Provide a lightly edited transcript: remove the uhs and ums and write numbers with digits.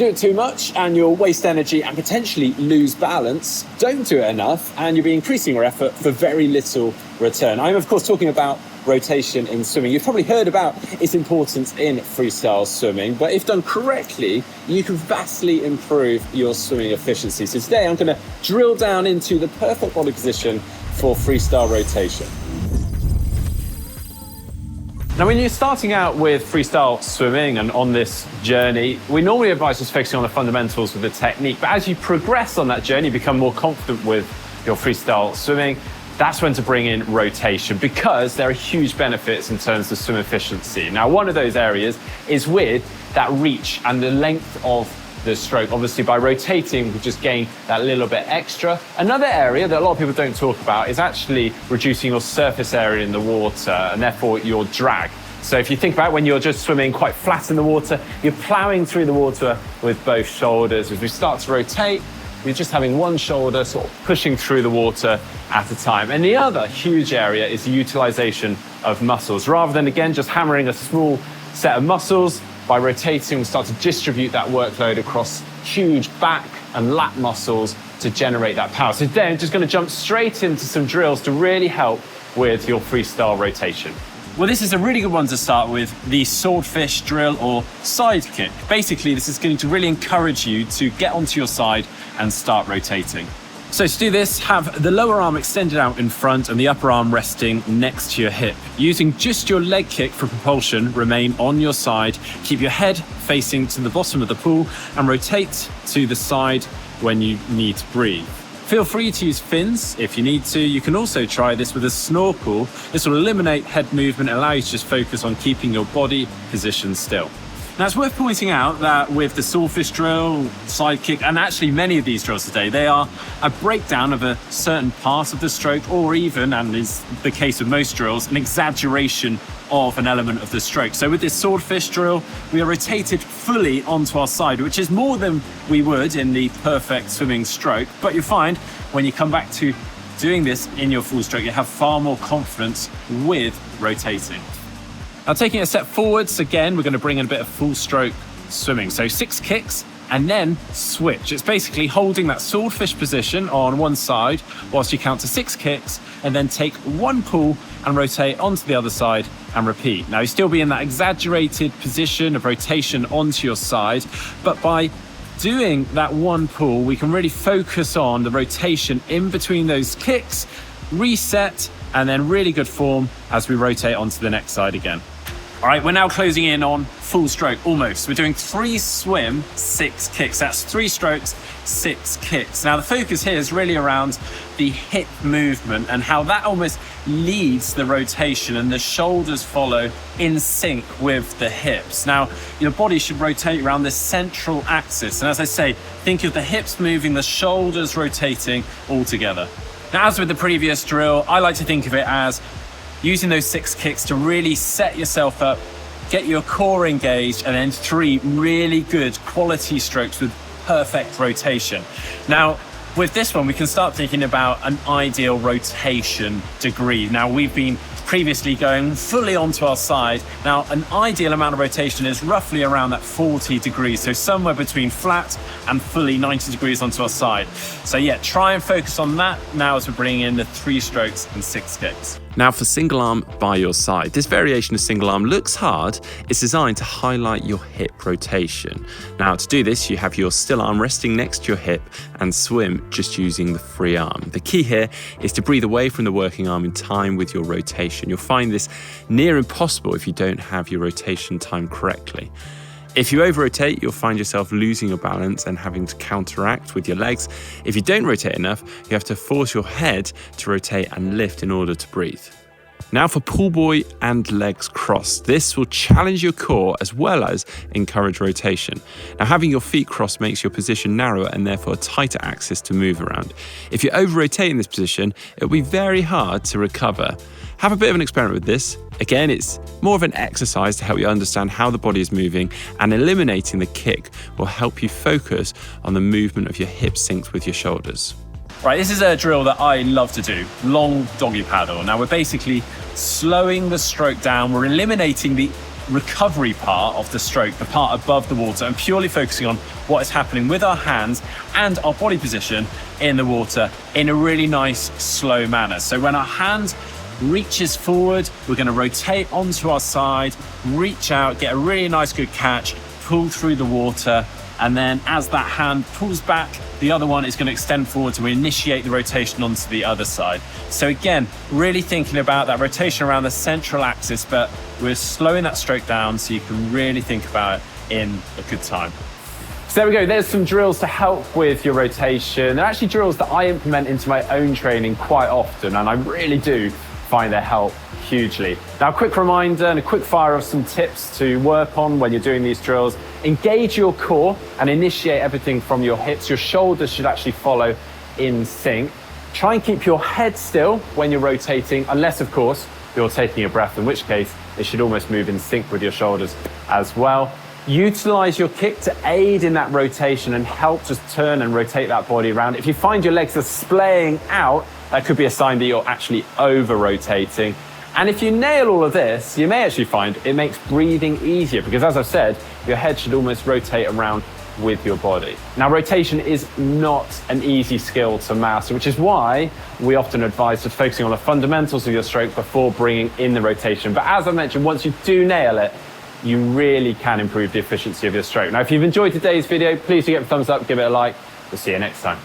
Do it too much and you'll waste energy and potentially lose balance. Don't do it enough and you'll be increasing your effort for very little return. I'm of course talking about rotation in swimming. You've probably heard about its importance in freestyle swimming, but if done correctly, you can vastly improve your swimming efficiency. So today I'm going to drill down into the perfect body position for freestyle rotation. Now, when you're starting out with freestyle swimming and on this journey, we normally advise just focusing on the fundamentals with the technique. But as you progress on that journey, become more confident with your freestyle swimming, that's when to bring in rotation, because there are huge benefits in terms of swim efficiency. Now, one of those areas is with that reach and the length of the stroke. Obviously, by rotating, we just gain that little bit extra. Another area that a lot of people don't talk about is actually reducing your surface area in the water and therefore your drag. So if you think about when you're just swimming quite flat in the water, you're plowing through the water with both shoulders. As we start to rotate, you're just having one shoulder sort of pushing through the water at a time. And the other huge area is the utilization of muscles. Rather than, again, just hammering a small set of muscles, by rotating, we start to distribute that workload across huge back and lat muscles to generate that power. So today I'm just going to jump straight into some drills to really help with your freestyle rotation. Well, this is a really good one to start with, the Swordfish drill or Sidekick. Basically, this is going to really encourage you to get onto your side and start rotating. So to do this, have the lower arm extended out in front and the upper arm resting next to your hip. Using just your leg kick for propulsion, remain on your side, keep your head facing to the bottom of the pool and rotate to the side when you need to breathe. Feel free to use fins if you need to. You can also try this with a snorkel. This will eliminate head movement and allow you to just focus on keeping your body positioned still. Now, it's worth pointing out that with the Swordfish drill, Sidekick, and actually many of these drills today, they are a breakdown of a certain part of the stroke, or even, and is the case with most drills, an exaggeration of an element of the stroke. So with this Swordfish drill, we are rotated fully onto our side, which is more than we would in the perfect swimming stroke. But you'll find when you come back to doing this in your full stroke, you have far more confidence with rotating. Now, taking a step forwards, again, we're going to bring in a bit of full stroke swimming. So 6 kicks and then switch. It's basically holding that swordfish position on one side whilst you count to 6 kicks and then take one pull and rotate onto the other side and repeat. Now, you still be in that exaggerated position of rotation onto your side, but by doing that one pull, we can really focus on the rotation in between those kicks, reset, and then really good form as we rotate onto the next side again. All right, we're now closing in on full stroke, almost. We're doing 3 swim, 6 kicks. That's 3 strokes, 6 kicks. Now, the focus here is really around the hip movement and how that almost leads the rotation and the shoulders follow in sync with the hips. Now, your body should rotate around this central axis. And as I say, think of the hips moving, the shoulders rotating all together. Now, as with the previous drill, I like to think of it as using those 6 kicks to really set yourself up, get your core engaged, and then 3 really good quality strokes with perfect rotation. Now, with this one, we can start thinking about an ideal rotation degree. Now, we've been previously going fully onto our side. Now, an ideal amount of rotation is roughly around that 40 degrees. So somewhere between flat and fully 90 degrees onto our side. So yeah, try and focus on that now as we're bringing in the 3 strokes and 6 kicks. Now for single arm by your side. This variation of single arm looks hard. It's designed to highlight your hip rotation. Now to do this, you have your still arm resting next to your hip and swim just using the free arm. The key here is to breathe away from the working arm in time with your rotation. You'll find this near impossible if you don't have your rotation timed correctly. If you over-rotate, you'll find yourself losing your balance and having to counteract with your legs. If you don't rotate enough, you have to force your head to rotate and lift in order to breathe. Now for pool buoy and legs crossed. This will challenge your core as well as encourage rotation. Now having your feet crossed makes your position narrower and therefore a tighter axis to move around. If you over-rotate in this position, it'll be very hard to recover. Have a bit of an experiment with this. Again, it's more of an exercise to help you understand how the body is moving, and eliminating the kick will help you focus on the movement of your hips synced with your shoulders. Right, this is a drill that I love to do, long doggy paddle. Now we're basically slowing the stroke down. We're eliminating the recovery part of the stroke, the part above the water, and purely focusing on what is happening with our hands and our body position in the water in a really nice, slow manner. So when our hand reaches forward, we're going to rotate onto our side, reach out, get a really nice good catch, pull through the water, and then as that hand pulls back, the other one is going to extend forward to initiate the rotation onto the other side. So again, really thinking about that rotation around the central axis, but we're slowing that stroke down so you can really think about it in a good time. So there we go, there's some drills to help with your rotation. They're actually drills that I implement into my own training quite often, and I really do find their help hugely. Now, a quick reminder and a quick fire of some tips to work on when you're doing these drills. Engage your core and initiate everything from your hips. Your shoulders should actually follow in sync. Try and keep your head still when you're rotating, unless of course you're taking a breath, in which case it should almost move in sync with your shoulders as well. Utilize your kick to aid in that rotation and help just turn and rotate that body around. If you find your legs are splaying out, that could be a sign that you're actually over-rotating. And if you nail all of this, you may actually find it makes breathing easier because, as I've said, your head should almost rotate around with your body. Now, rotation is not an easy skill to master, which is why we often advise just focusing on the fundamentals of your stroke before bringing in the rotation. But as I mentioned, once you do nail it, you really can improve the efficiency of your stroke. Now, if you've enjoyed today's video, please do give it a thumbs up, give it a like. We'll see you next time.